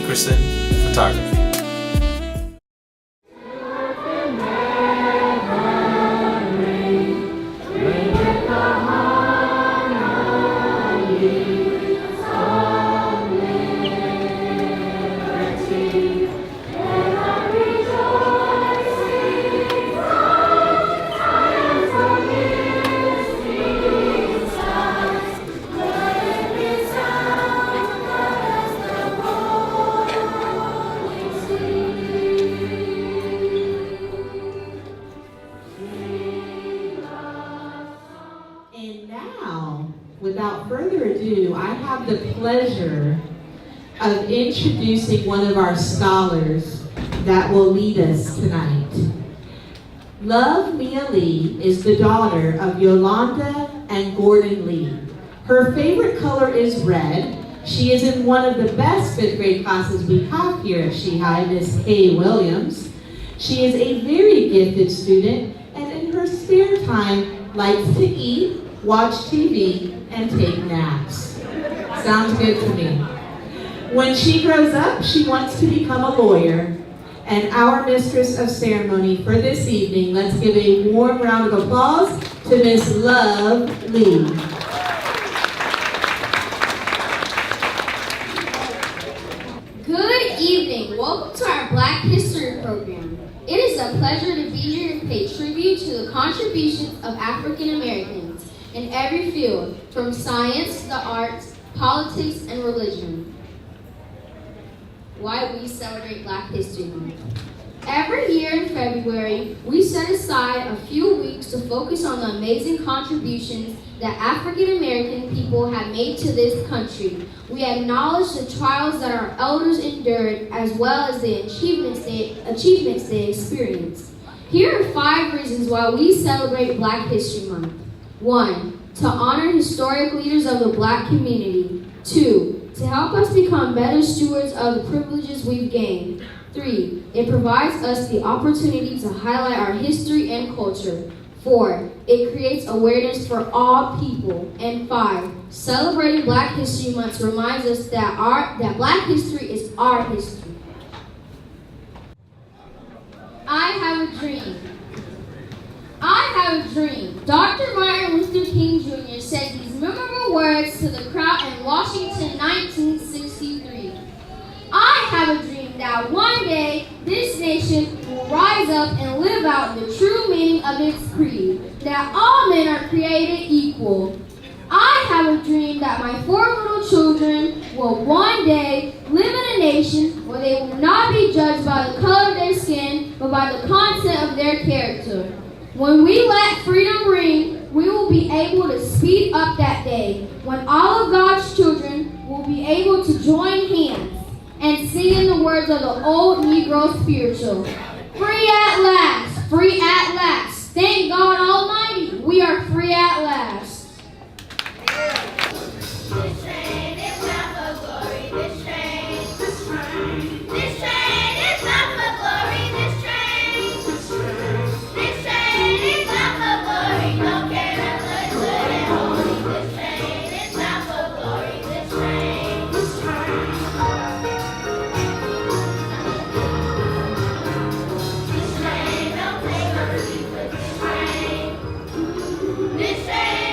Hankerson Photography. And now, without further ado, I have the pleasure of introducing one of our scholars that will lead us tonight. Love Mia Lee is the daughter of Yolanda and Gordon Lee. Her favorite color is red. She is in one of the best fifth grade classes we have here at Sheehy, Miss Hay Williams. She is a very gifted student, and in her spare time likes to eat, watch TV, and take naps. Sounds good to me. When she grows up, she wants to become a lawyer. And our mistress of ceremony for this evening, let's give a warm round of applause to Miss Love Lee. Good evening. Welcome to our Black History program. It is a pleasure to be here and pay tribute to the contributions of African Americans in every field, from science, the arts, politics, and religion. Why we celebrate Black History Month. Every year in February, we set aside a few weeks to focus on the amazing contributions that African American people have made to this country. We acknowledge the trials that our elders endured, as well as the achievements they experienced. Here are 5 reasons why we celebrate Black History Month. 1. To honor historic leaders of the Black community. 2. To help us become better stewards of the privileges we've gained. 3. It provides us the opportunity to highlight our history and culture. 4. It creates awareness for all people. And 5. Celebrating Black History Month reminds us that Black history is our history. I have a dream. I have a dream. Dr. Martin Luther King Jr. said these memorable words to the crowd in Washington, 1963. I have a dream that one day this nation will rise up and live out the true meaning of its creed, that all men are created equal. I have a dream that my 4 little children will one day live in a nation where they will not be judged by the color of their skin, but by the content of their character. When we let freedom ring, we will be able to speed up that day, when all of God's children will be able to join hands and sing in the words of the old Negro spiritual. Free at last, free at last. Thank God Almighty, we are free at last. This train is not for glory, this train. This train. This train is not for glory, this train. This train. This train is not for glory, no care of the good and holy. This train is not for glory, this train. This train. This train don't take no sleep with this train. This train.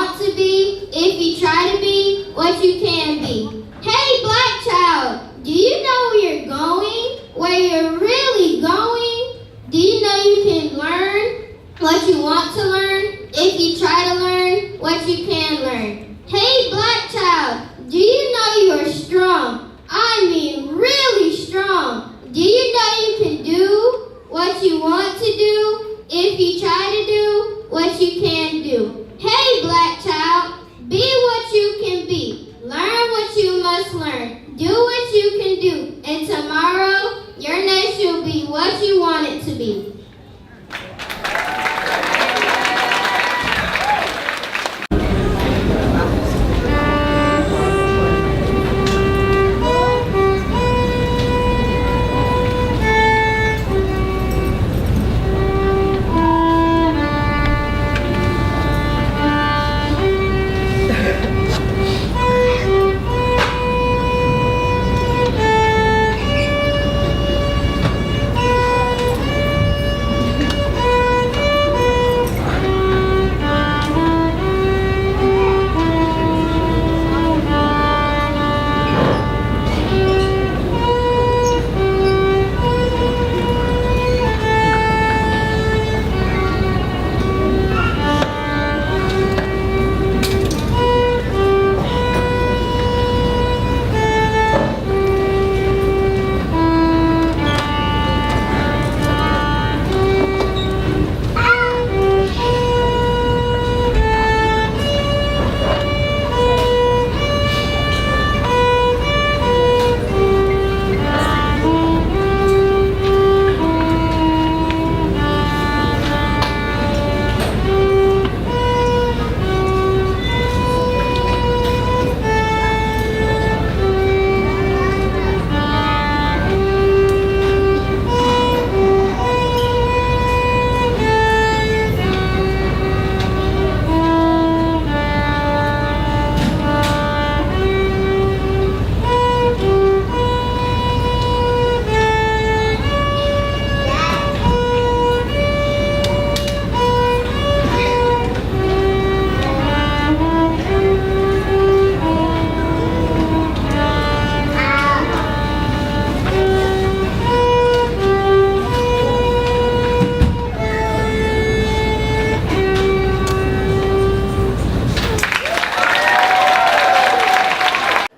want to be if you try to be what you can be. Hey, black child, do you know where you're going? Where you're really going? Do you know you can learn what you want to learn if you try to learn what you can learn? Hey, black child, do you know you are strong? I mean really strong. Do you know you can do what you want to do if you try to do what you can do? Hey, black child, be what you can be. Learn what you must learn. Do what you can do. And tomorrow, your nest will be what you want it to be.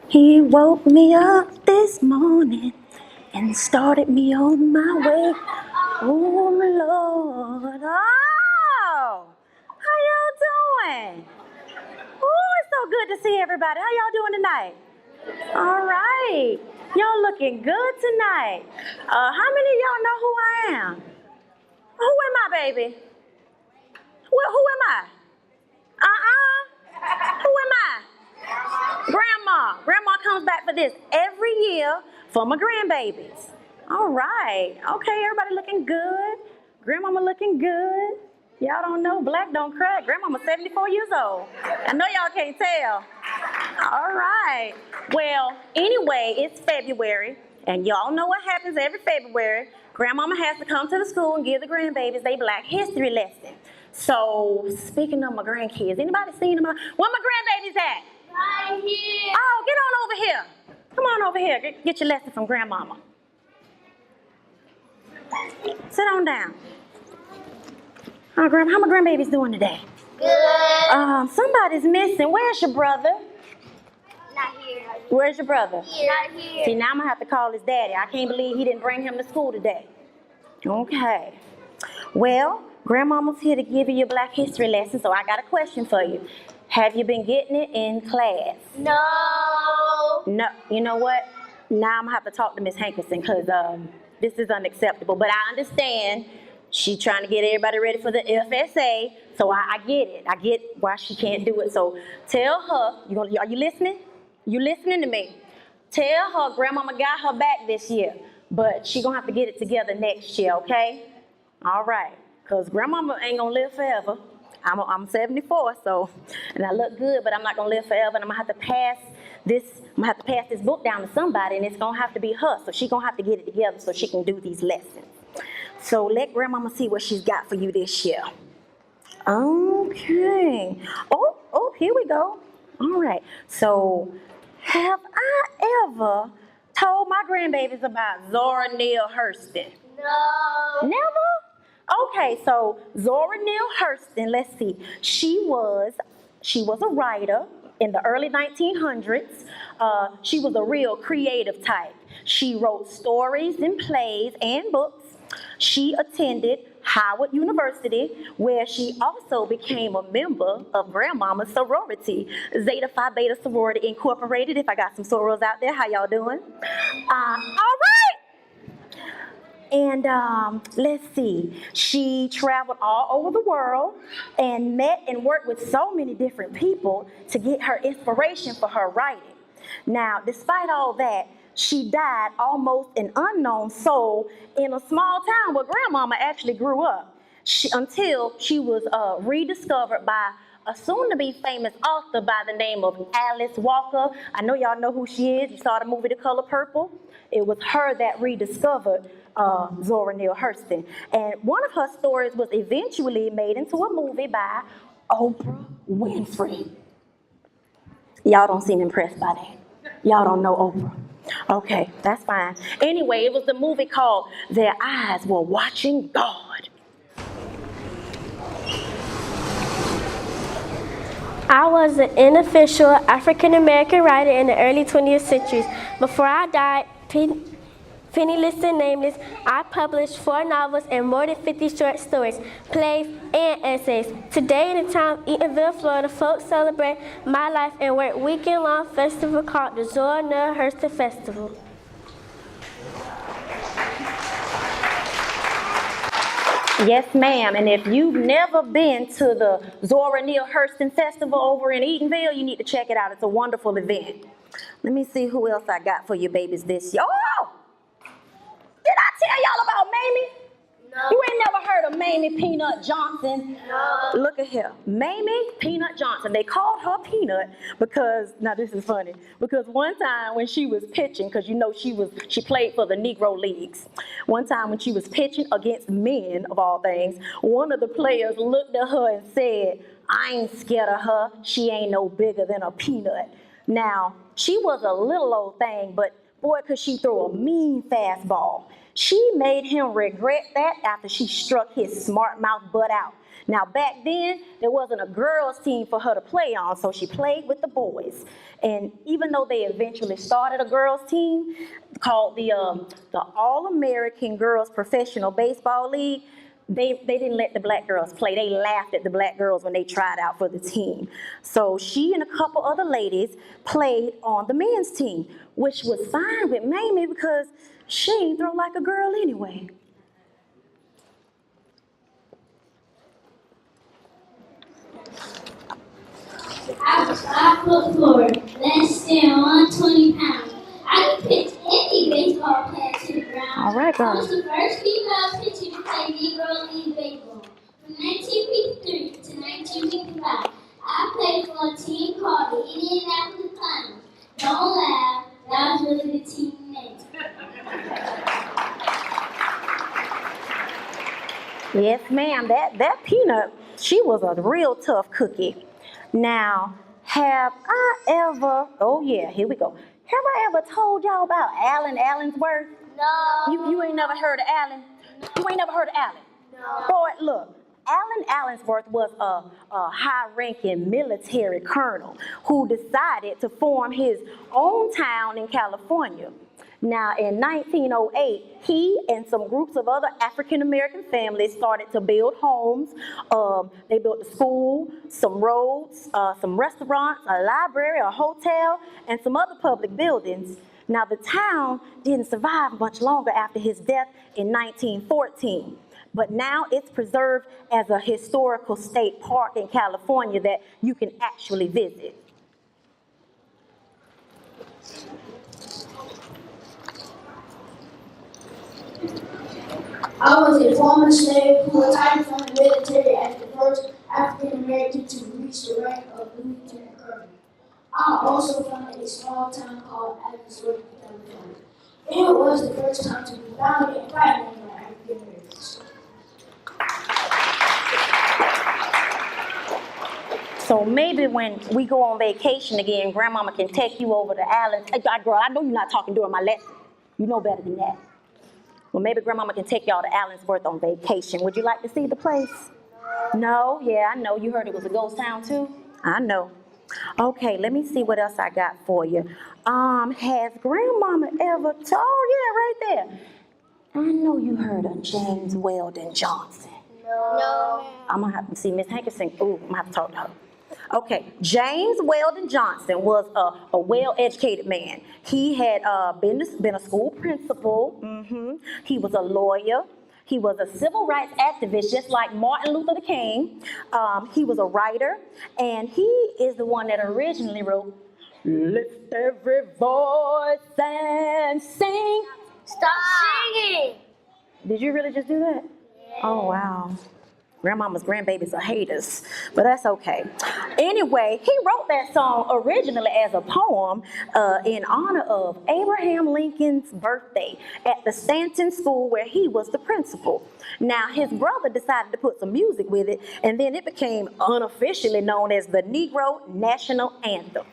He woke me up this morning and started me on my way. Oh, Lord. Oh, how y'all doing? Oh, it's so good to see everybody. How y'all doing tonight? All right. Y'all looking good tonight. How many of y'all know who I am? Who am I, baby? Who am I? Who am I? Grandma. Grandma comes back for this every year for my grandbabies. All right. Okay, everybody looking good. Grandmama looking good. Y'all don't know, black don't crack. Grandmama 74 years old. I know y'all can't tell. All right. Well, anyway, it's February, and y'all know what happens every February. Grandmama has to come to the school and give the grandbabies their Black History lesson. So, speaking of my grandkids, anybody seen them? Where my grandbabies at? Right here. Oh, get on over here. Come on over here. Get your lesson from Grandmama. Sit on down. Oh, Grandma, how my grandbabies doing today? Good. Somebody's missing. Where's your brother? Not here. Where's your brother? Here. Not here. See, now I'm gonna have to call his daddy. I can't believe he didn't bring him to school today. Okay. Well, Grandmama's here to give you your Black History lesson, so I got a question for you. Have you been getting it in class? No. No. You know what? Now I'm gonna have to talk to Miss Hankerson because this is unacceptable. But I understand she's trying to get everybody ready for the FSA, so I get it. I get why she can't do it. So tell her, are you listening? You listening to me? Tell her Grandmama got her back this year, but she gonna have to get it together next year, okay? All right, because Grandmama ain't gonna live forever. I'm 74, so, and I look good, but I'm not gonna live forever, and I'm gonna have to pass this book down to somebody, and it's gonna have to be her, so she's gonna have to get it together so she can do these lessons. So let Grandmama see what she's got for you this year. Okay. Oh, here we go. All right. So, have I ever told my grandbabies about Zora Neale Hurston? No. Never? Okay, so Zora Neale Hurston, let's see. She was a writer in the early 1900s. She was a real creative type. She wrote stories and plays and books. She attended Howard University, where she also became a member of Grandmama's sorority, Zeta Phi Beta Sorority Incorporated. If I got some sorors out there, how y'all doing? All right. And let's see, she traveled all over the world and met and worked with so many different people to get her inspiration for her writing. Now, despite all that, she died almost an unknown soul in a small town where Grandmama actually grew up, until she was rediscovered by a soon-to-be famous author by the name of Alice Walker. I know y'all know who she is. You saw the movie The Color Purple. It was her that rediscovered Zora Neale Hurston. And one of her stories was eventually made into a movie by Oprah Winfrey. Y'all don't seem impressed by that. Y'all don't know Oprah. Okay, that's fine. Anyway, it was the movie called Their Eyes Were Watching God. I was an unofficial African-American writer in the early 20th century. Before I died, penniless and nameless, I published 4 novels and more than 50 short stories, plays, and essays. Today, in the town of Eatonville, Florida, folks celebrate my life and work weekend-long festival called the Zora Neale Hurston Festival. Yes, ma'am. And if you've never been to the Zora Neale Hurston Festival over in Eatonville, you need to check it out. It's a wonderful event. Let me see who else I got for you babies this year. Oh! Did I tell y'all about Mamie? No. You ain't never heard of Mamie Peanut Johnson? No. Look at here. Mamie Peanut Johnson. They called her Peanut because, now this is funny, because one time when she was pitching, because you know she played for the Negro Leagues. One time when she was pitching against men, of all things, one of the players looked at her and said, "I ain't scared of her. She ain't no bigger than a peanut." Now, she was a little old thing, but boy, could she throw a mean fastball. She made him regret that after she struck his smart mouth butt out. Now, back then, there wasn't a girls' team for her to play on, so she played with the boys. And even though they eventually started a girls' team called the All-American Girls Professional Baseball League, they didn't let the black girls play. They laughed at the black girls when they tried out for the team. So she and a couple other ladies played on the men's team, which was fine with Mamie because she ain't throw like a girl anyway. I was 5'4", less than 120 pounds. I could pitch any baseball player to the ground. All right, I was girl. the first female pitcher to play Negro League baseball. From 1953 to 1955, I played for a team called the Indianapolis Clowns. Don't laugh, that was really the team name. Yes, ma'am. That Peanut, she was a real tough cookie. Now, have I ever, oh yeah, here we go. Have I ever told y'all about Alan Allensworth? No. You ain't never heard of Alan? You ain't never heard of Alan? No. Boy, look, Alan Allensworth was a high-ranking military colonel who decided to form his own town in California. Now, in 1908, he and some groups of other African-American families started to build homes. They built a school, some roads, some restaurants, a library, a hotel, and some other public buildings. Now, the town didn't survive much longer after his death in 1914. But now it's preserved as a historical state park in California that you can actually visit. I was a former slave who retired from the military as the first African American to reach the rank of lieutenant colonel. I also founded a small town called Hankerson, California. It was the first time to be founded and fighting by African Americans. So maybe when we go on vacation again, Grandmama can take you over to Allen's. Hey, girl, I know you're not talking during my lesson. You know better than that. Well, maybe Grandmama can take y'all to Allensworth on vacation. Would you like to see the place? No? Yeah, I know. You heard it was a ghost town too? I know. Okay, let me see what else I got for you. Has Grandmama ever told? Oh, yeah, right there. I know you heard of James Weldon Johnson. No. I'm gonna have to see Miss Hankerson. Ooh, I'm gonna have to talk to her. Okay, James Weldon Johnson was a well-educated man. He had been a school principal. He was a lawyer. He was a civil rights activist, just like Martin Luther King. He was a writer, and he is the one that originally wrote, "Lift every voice and sing." Stop singing. Did you really just do that? Oh, wow. Grandmama's grandbabies are haters, but that's okay. Anyway, he wrote that song originally as a poem in honor of Abraham Lincoln's birthday at the Stanton School where he was the principal. Now, his brother decided to put some music with it, and then it became unofficially known as the Negro National Anthem.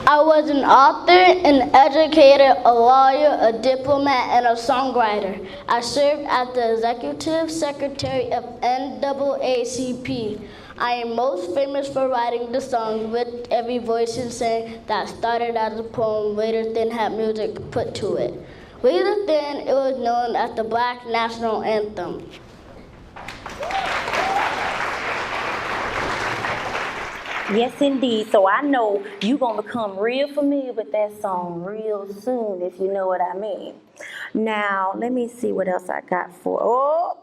I was an author, an educator, a lawyer, a diplomat, and a songwriter. I served as the executive secretary of NAACP. I am most famous for writing the song "With Every Voice and Sing" that started as a poem, later then had music put to it. Later then, it was known as the Black National Anthem. Yes, indeed. So I know you're going to become real familiar with that song real soon, if you know what I mean. Now, let me see what else I got for. Oh.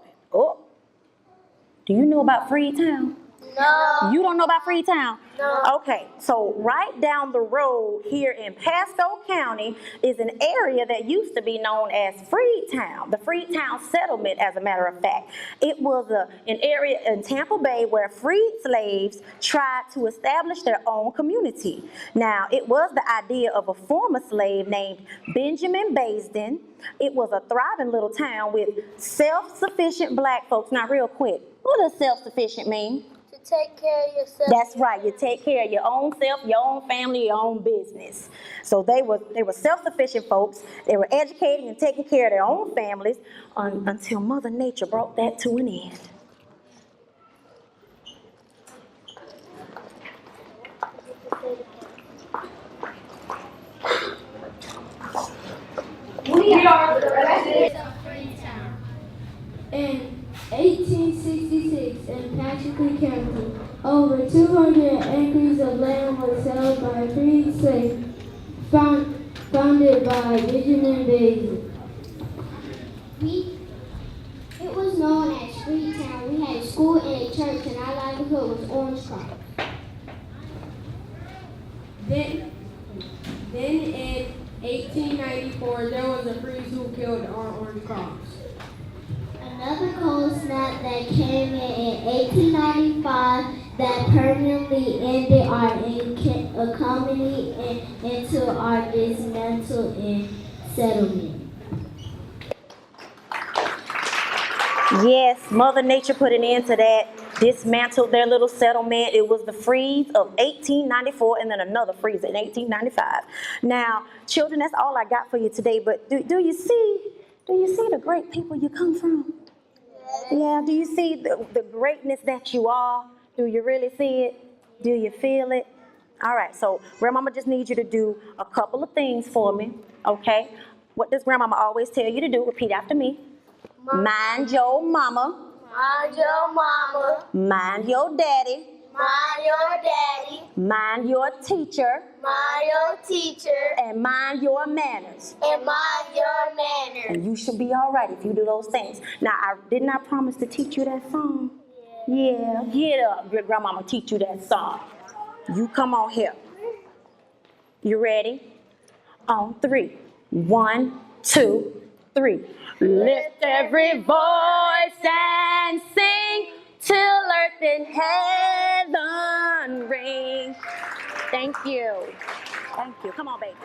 Do you know about Freetown? No. You don't know about Freetown? No. Okay, so right down the road here in Pasco County is an area that used to be known as Freetown, the Freetown settlement, as a matter of fact. It was an area in Tampa Bay where freed slaves tried to establish their own community. Now, it was the idea of a former slave named Benjamin Baisden. It was a thriving little town with self-sufficient black folks. Now, real quick, what does self-sufficient mean? To take care of yourself. That's right. You take care of your own self, your own family, your own business. So they were self-sufficient folks. They were educating and taking care of their own families until Mother Nature brought that to an end. We are the residents of Freetown. In 1866, in Patrick County, over 200 acres of land was held by freed slaves, founded by Benjamin Baisden. It was known as Freetown. We had a school and a church, and our livelihood was orange crops. Then in 1894, there was a freeze who killed our orange crops. Another cold snap that came in 1895 that permanently ended our economy into our dismantle and settlement. Yes, Mother Nature put an end to that, dismantled their little settlement. It was the freeze of 1894 and then another freeze in 1895. Now, children, that's all I got for you today, but do you see the great people you come from? Yeah, do you see the greatness that you are? Do you really see it? Do you feel it? All right, so Grandmama just needs you to do a couple of things for me, okay? What does Grandmama always tell you to do? Repeat after me. Mind your mama. Mind your mama. Mind your daddy. Mind your daddy. Mind your teacher. Mind your teacher. And mind your manners. And mind your manners. And you should be all right if you do those things. Now, didn't I promise to teach you that song? Yeah, get up. Your grandmama teach you that song. You come on here. You ready? On 3. 1, 2, 3. Lift every voice and sing till earth and heaven ring. Thank you. Thank you. Come on, babies.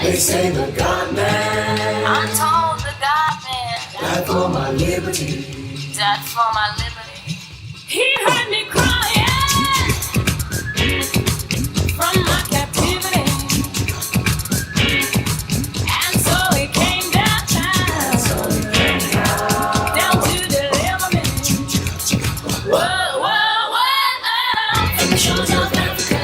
They say the God man. I'm told the God man Died for my liberty. died for my liberty. He heard me crying from my captivity, and so he came down to deliver me. Whoa, whoa, whoa, from the shores of Africa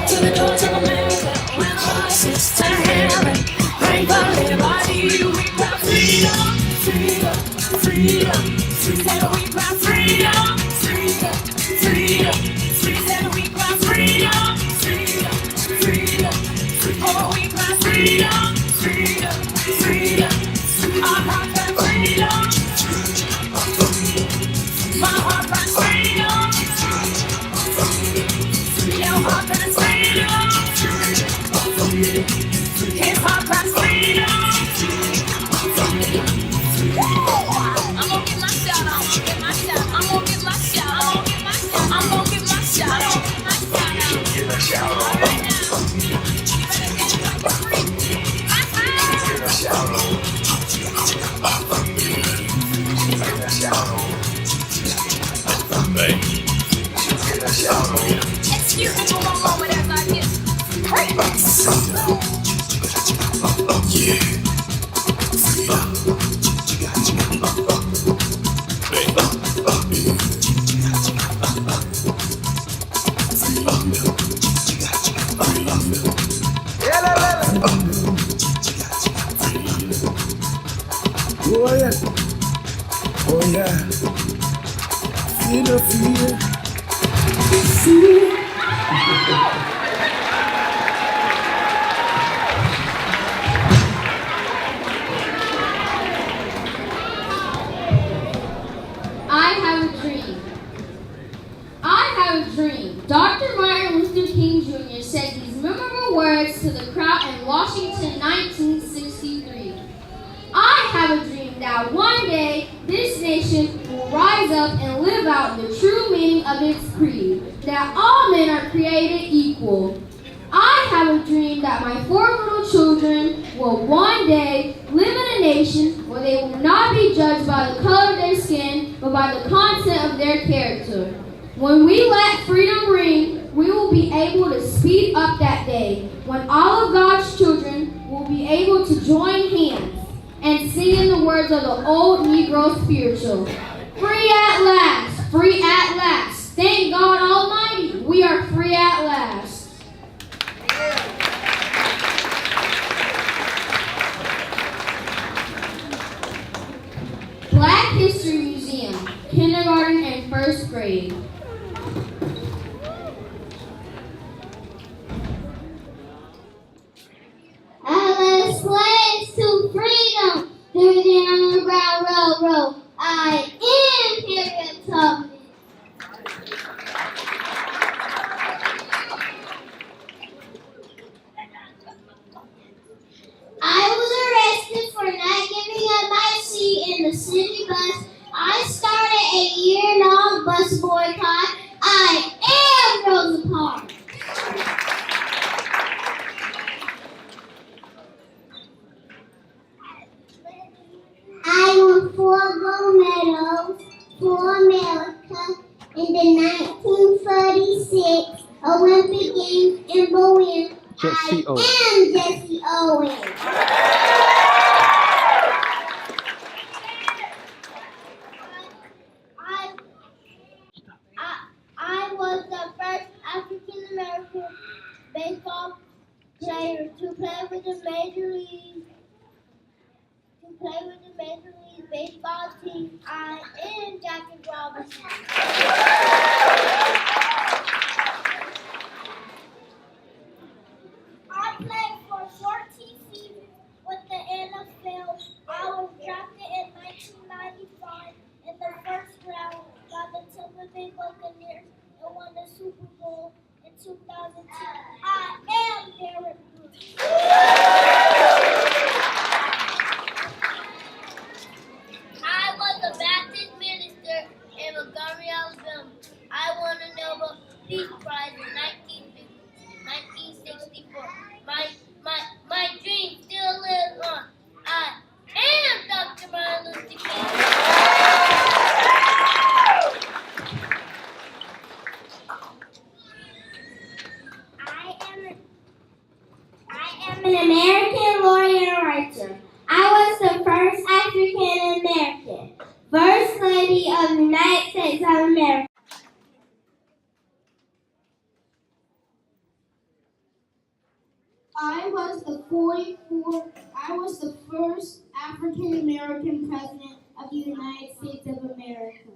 to the doors of America, where voices to heaven, bring for liberty. We cry freedom, freedom, freedom. Said we cry freedom, freedom, freedom. Said we cry freedom, freedom, freedom. Oh, we cry freedom, freedom, freedom. Our heart cries freedom. My heart cries freedom. Your heart cries freedom. His heart cries freedom. I'm gonna get my shout out. I'm gonna get my shout out. I'm gonna get my shout out. Get a shout out. Right now. Get a shout out. Get a shout out. Get a shout out. Excuse me for one moment as I get Oh yeah, oh yeah. Feel the fear. I have a dream. I have a dream. Dr. Martin Luther King Jr. said these memorable words to the crowd in Washington, 1963. I have a dream that one day this nation will rise rise up and live out the true meaning of its creed, that all men are created equal. I have a dream that my 4 little children will one day live in a nation where they will not be judged by the color of their skin, but by the content of their character. When we let freedom ring, we will be able to speed up that day, when all of God's children will be able to join hands and sing in the words of the old Negro spiritual. Free at last, free at last. Thank God Almighty, we are free at last. Black History Museum, kindergarten and first grade. As slaves to freedom through the Underground Railroad, I am Harriet Tubman. I was arrested for not giving up my seat in the city bus. I started a year-long bus boycott. I am Rosa Parks. I won 4 gold medals for America in the 1936 Olympic Games in Berlin. Jesse Owens. I am Jesse Owens. I was the first African American baseball player to play with the Major League Baseball team. I am Jackie Robinson. I played for 14 seasons with the NFL. I was drafted in 1995 in the first round by the Tampa Bay Buccaneers and won the Super Bowl in 2002. I am Derek Brooks. I was a Baptist minister in Montgomery, Alabama. I won a Nobel Peace Prize in 1964. My dream still lives on. I am Dr. Martin Luther King. I am an American lawyer and writer. I was the first African American First Lady of the United States of America. I was the first African American president of the United States of America.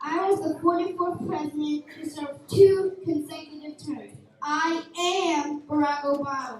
I was the 44th president to serve 2 consecutive terms. I am Barack Obama.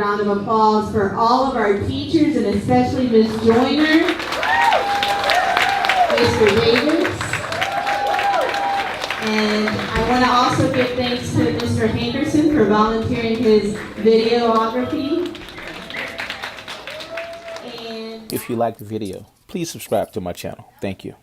round of applause for all of our teachers and especially Ms. Joyner, Mr. Davis. And I want to also give thanks to Mr. Hankerson for volunteering his videography. If you liked the video, please subscribe to my channel. Thank you.